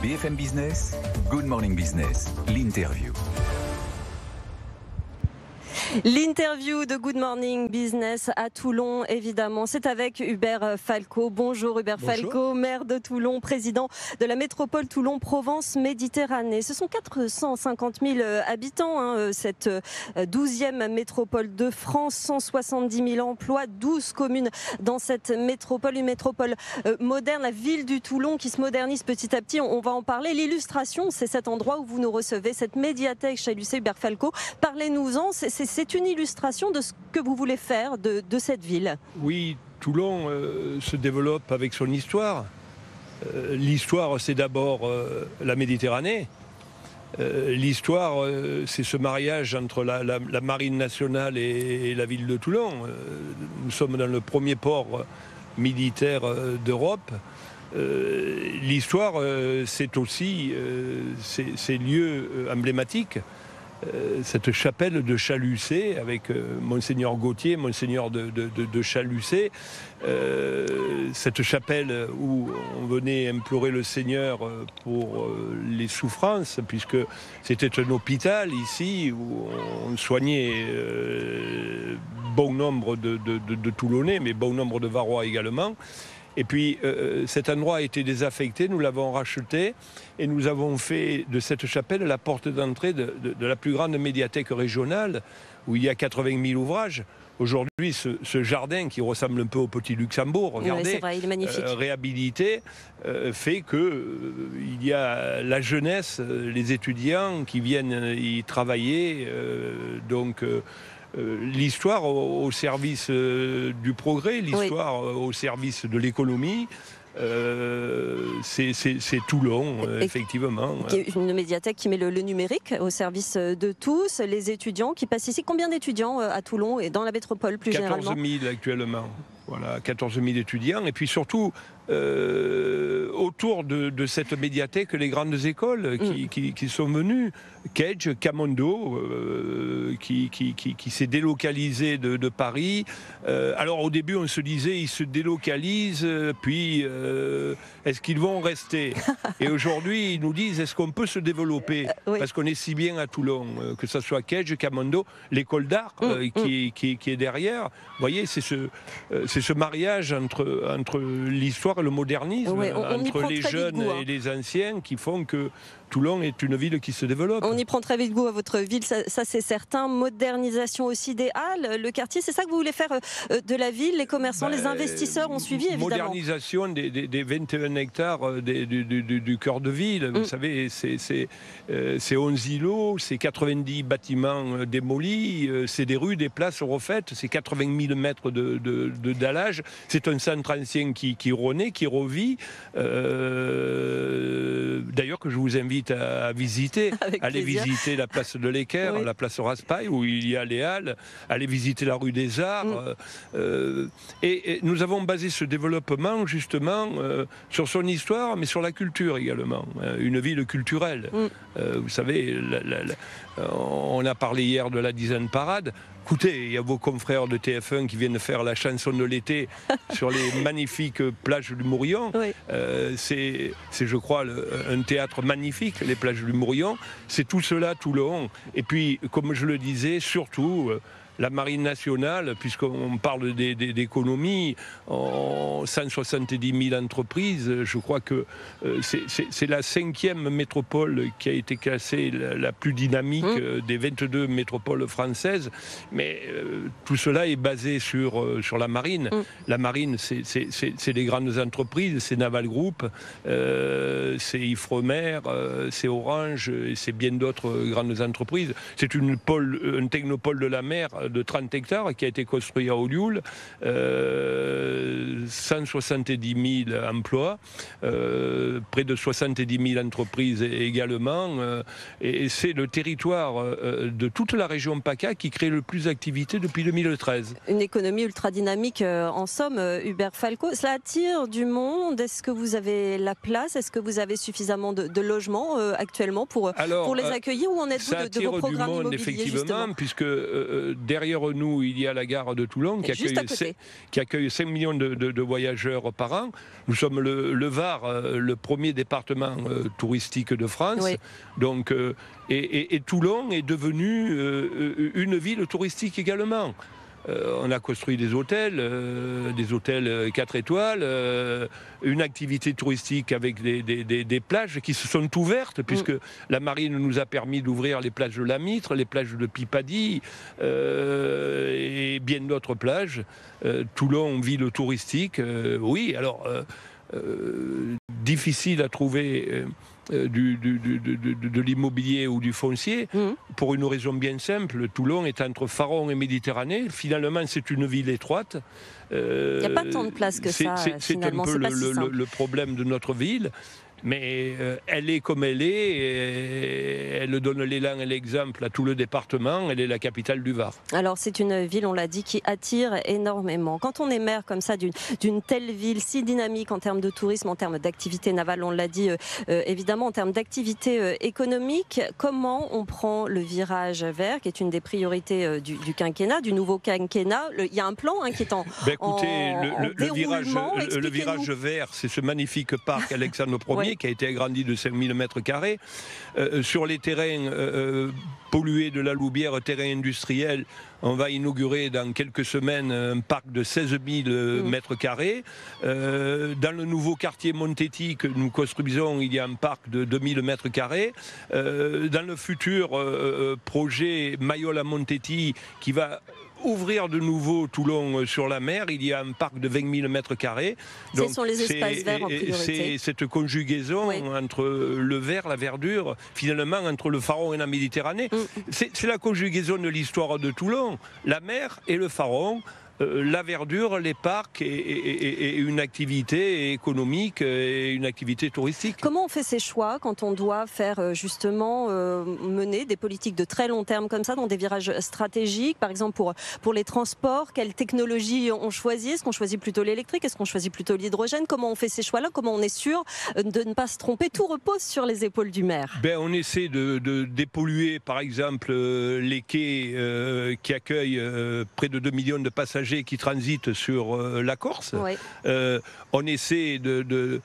BFM Business, Good Morning Business, l'interview. L'interview de Good Morning Business à Toulon, évidemment, c'est avec Hubert Falco. Bonjour Hubert Falco, maire de Toulon, président de la métropole Toulon-Provence-Méditerranée. Ce sont 450 000 habitants, cette 12e métropole de France, 170 000 emplois, 12 communes dans cette métropole, une métropole moderne, la ville du Toulon qui se modernise petit à petit, on va en parler. L'illustration, c'est cet endroit où vous nous recevez, cette médiathèque Chalus-Cé, Hubert Falco. Parlez-nous-en, c'est une illustration de ce que vous voulez faire de cette ville. Oui, Toulon se développe avec son histoire. L'histoire, c'est d'abord la Méditerranée. L'histoire, c'est ce mariage entre la marine nationale et la ville de Toulon. Nous sommes dans le premier port militaire d'Europe. L'histoire, c'est aussi ces lieux emblématiques. Cette chapelle de Chalus-Cé avec Monseigneur Gauthier, Monseigneur de Chalus-Cé, cette chapelle où on venait implorer le Seigneur pour les souffrances, puisque c'était un hôpital ici où on soignait bon nombre de Toulonnais, mais bon nombre de Varois également. Et puis cet endroit a été désaffecté, nous l'avons racheté et nous avons fait de cette chapelle la porte d'entrée de la plus grande médiathèque régionale où il y a 80 000 ouvrages. Aujourd'hui, ce jardin qui ressemble un peu au petit Luxembourg, regardez, oui, c'est vrai, il est magnifique. Réhabilité, fait qu'il y a la jeunesse, les étudiants qui viennent y travailler, l'histoire au service du progrès, l'histoire au service de l'économie. C'est Toulon, effectivement. Une médiathèque qui met le numérique au service de tous, les étudiants qui passent ici. Combien d'étudiants à Toulon et dans la métropole plus généralement ? 14 000 actuellement. Voilà, 14 000 étudiants. Et puis surtout, autour de cette médiathèque, les grandes écoles qui sont venues. Cage, Camondo, qui s'est délocalisé de Paris. Alors au début, on se disait, ils se délocalisent, puis est-ce qu'ils vont rester ? Et aujourd'hui, ils nous disent, est-ce qu'on peut se développer ? Oui. Parce qu'on est si bien à Toulon, que ce soit Cage, Camondo, l'école d'art qui est derrière. Vous voyez, c'est ce mariage entre l'histoire et le modernisme, entre les jeunes et les anciens, qui font que Toulon est une ville qui se développe. On y prend très vite goût à votre ville, ça c'est certain. Modernisation aussi des halles, le quartier, c'est ça que vous voulez faire de la ville. Les commerçants, les investisseurs ont suivi évidemment. Modernisation des 21 hectares du cœur de ville. Vous savez, c'est 11 îlots, c'est 90 bâtiments démolis, c'est des rues, des places refaites, c'est 80 000 mètres de dallage. C'est un centre ancien qui renaît, qui revit. D'ailleurs, que je vous invite à visiter. Allez visiter la place de l'Équerre, la place Raspail, où il y a les halles. Allez visiter la rue des Arts. Et nous avons basé ce développement, justement, sur son histoire, mais sur la culture également. Une ville culturelle. Vous savez, on a parlé hier de la Design Parade. Écoutez, il y a vos confrères de TF1 qui viennent faire la chanson de l'été sur les magnifiques plages du Mourillon. C'est, je crois, un théâtre magnifique, les plages du Mourillon. C'est tout cela, Toulon. Et puis, comme je le disais, surtout la marine nationale, puisqu'on parle d'économie, 170 000 entreprises, je crois que c'est la 5e métropole qui a été classée la plus dynamique des 22 métropoles françaises, mais tout cela est basé sur la marine. La marine, c'est les grandes entreprises, c'est Naval Group, c'est Ifremer, c'est Orange, et c'est bien d'autres grandes entreprises. C'est un technopole de la mer de 30 hectares qui a été construit à Olioul, 170 000 emplois, près de 70 000 entreprises également, et c'est le territoire de toute la région PACA qui crée le plus d'activité depuis 2013. Une économie ultra dynamique en somme, Hubert Falco. Cela attire du monde. Est-ce que vous avez la place? Est-ce que vous avez suffisamment de logements actuellement pour les accueillir? Où en êtes-vous de vos programmes immobiliers, effectivement, justement, puisque derrière nous, il y a la gare de Toulon qui accueille 5 millions de voyageurs par an. Nous sommes le Var, le premier département touristique de France. Oui. Donc, et Toulon est devenu une ville touristique également. On a construit des hôtels 4 étoiles, une activité touristique avec des plages qui se sont ouvertes, puisque la marine nous a permis d'ouvrir les plages de la Mitre, les plages de Pipadie et bien d'autres plages. Toulon, ville touristique, oui, alors difficile à trouver de l'immobilier ou du foncier, pour une raison bien simple. Toulon est entre Faron et Méditerranée. Finalement, c'est une ville étroite. Il n'y a pas tant de place que ça, finalement. C'est un peu le problème de notre ville. Mais elle est comme elle est, et elle donne l'élan et l'exemple à tout le département. Elle est la capitale du Var. Alors c'est une ville, on l'a dit, qui attire énormément. Quand on est maire comme ça d'une telle ville si dynamique en termes de tourisme, en termes d'activité navale, on l'a dit évidemment, en termes d'activité économique, comment on prend le virage vert, qui est une des priorités du quinquennat, du nouveau quinquennat? Il y a un plan qui est en déroulement. Le virage vert, c'est ce magnifique parc Alexandre Ier, qui a été agrandi de 5000 m². Sur les terrains pollués de la Loubière, terrains industriels, on va inaugurer dans quelques semaines un parc de 16 000 m². Dans le nouveau quartier Montetti que nous construisons, il y a un parc de 2000 m². Dans le futur projet Mayol à Montetti, qui va ouvrir de nouveau Toulon sur la mer, il y a un parc de 20 000 m². Ce sont les espaces verts en priorité. C'est cette conjugaison entre le vert, la verdure, finalement entre le Faron et la Méditerranée. C'est la conjugaison de l'histoire de Toulon, la mer et le Faron. La verdure, les parcs et une activité économique et une activité touristique. Comment on fait ces choix quand on doit faire justement mener des politiques de très long terme comme ça, dans des virages stratégiques, par exemple pour les transports? Quelle technologie on choisit? Est-ce qu'on choisit plutôt l'électrique? Est-ce qu'on choisit plutôt l'hydrogène? Comment on fait ces choix-là? Comment on est sûr de ne pas se tromper? Tout repose sur les épaules du maire. On essaie de dépolluer par exemple les quais qui accueillent près de 2 millions de passagers qui transitent sur la Corse. On essaie de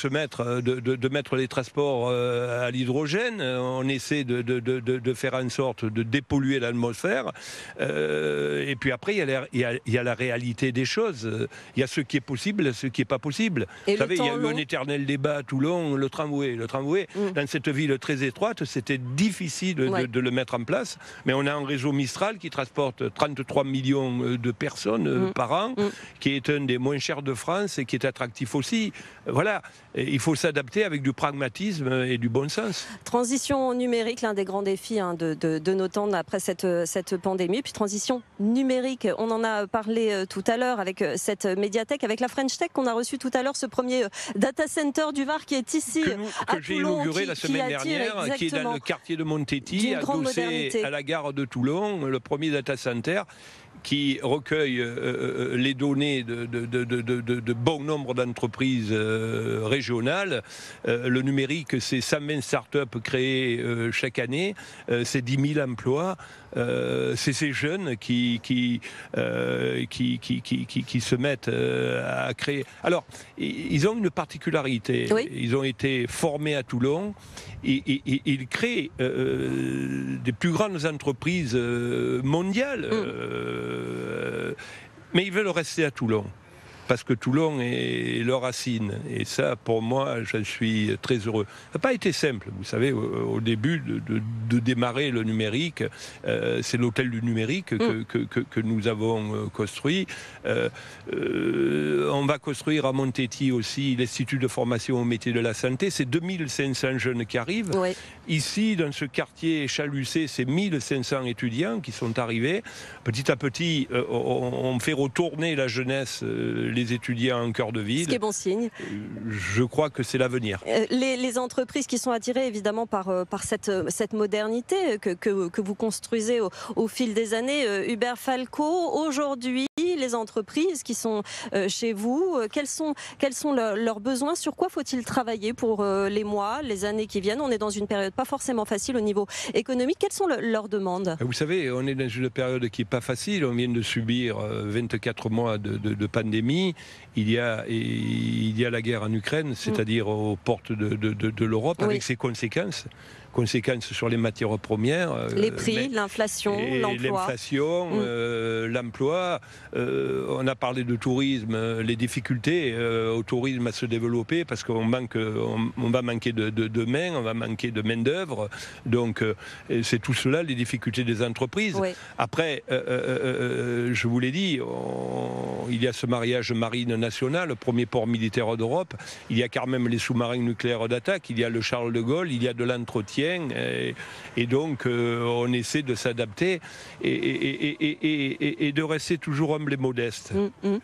mettre les transports à l'hydrogène. On essaie de faire en sorte de dépolluer l'atmosphère. Et puis après, il y a la réalité des choses. Il y a ce qui est possible, ce qui n'est pas possible. Vous savez, il y a eu un éternel débat à Toulon, le tramway. Dans cette ville très étroite, c'était difficile de le mettre en place. Mais on a un réseau Mistral qui transporte 33 millions de personnes par an, qui est un des moins chers de France et qui est attractif aussi. Voilà, il faut s'adapter avec du pragmatisme et du bon sens. Transition numérique, l'un des grands défis de nos temps après cette pandémie. Puis transition numérique, on en a parlé tout à l'heure avec cette médiathèque, avec la French Tech qu'on a reçu tout à l'heure, ce premier data center du Var qui est ici que j'ai inauguré la semaine dernière, qui est dans le quartier de Montetti, adossé à la gare de Toulon, le premier data center qui recueille les données de bon nombre d'entreprises régionales. Le numérique, c'est 120 start-up créées chaque année, c'est 10 000 emplois. C'est ces jeunes qui se mettent à créer. Alors, ils ont une particularité. Ils ont été formés à Toulon. Ils créent des plus grandes entreprises mondiales. Mais ils veulent rester à Toulon. Parce que Toulon est leur racine. Et ça, pour moi, je suis très heureux. Ça n'a pas été simple. Vous savez, au début de démarrer le numérique, c'est l'hôtel du numérique que nous avons construit. On va construire à Montetti aussi l'Institut de formation au métier de la santé. C'est 2500 jeunes qui arrivent. Ici, dans ce quartier Chalucé, c'est 1500 étudiants qui sont arrivés. Petit à petit, on fait retourner la jeunesse, les étudiants en cœur de ville. Ce qui est bon signe. Je crois que c'est l'avenir. Les entreprises qui sont attirées évidemment par cette modernité que vous construisez au fil des années. Hubert Falco, aujourd'hui, les entreprises qui sont chez vous, quels sont leurs besoins? Sur quoi faut-il travailler pour les mois, les années qui viennent? On est dans une période pas forcément facile au niveau économique. Quelles sont leurs demandes? Vous savez, on est dans une période qui n'est pas facile. On vient de subir 24 mois de pandémie. Il y a la guerre en Ukraine, c'est-à-dire aux portes de l'Europe, avec ses conséquences sur les matières premières. Les prix, l'inflation, l'emploi. On a parlé de tourisme, les difficultés au tourisme à se développer parce qu'on va manquer de main, on va manquer de main-d'œuvre. Donc, c'est tout cela, les difficultés des entreprises. Oui. Après, je vous l'ai dit, il y a ce mariage marine national, le premier port militaire d'Europe. Il y a quand même les sous-marins nucléaires d'attaque, il y a le Charles de Gaulle, il y a de l'entretien. Et donc on essaie de s'adapter et de rester toujours humble et modeste.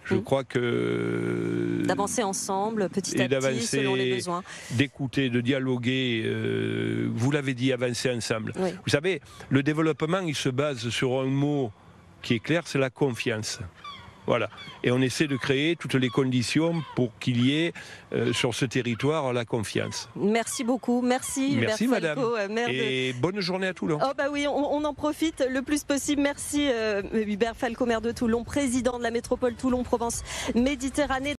Je crois que d'avancer ensemble petit à petit selon les besoins, d'écouter, de dialoguer, vous l'avez dit, avancer ensemble. Oui. Vous savez, le développement il se base sur un mot qui est clair, c'est la confiance. Voilà. Et on essaie de créer toutes les conditions pour qu'il y ait sur ce territoire la confiance. Merci beaucoup. Merci madame. Falco, et bonne journée à Toulon. Oh bah oui, on en profite le plus possible. Merci Hubert Falco, maire de Toulon, président de la métropole Toulon-Provence-Méditerranée.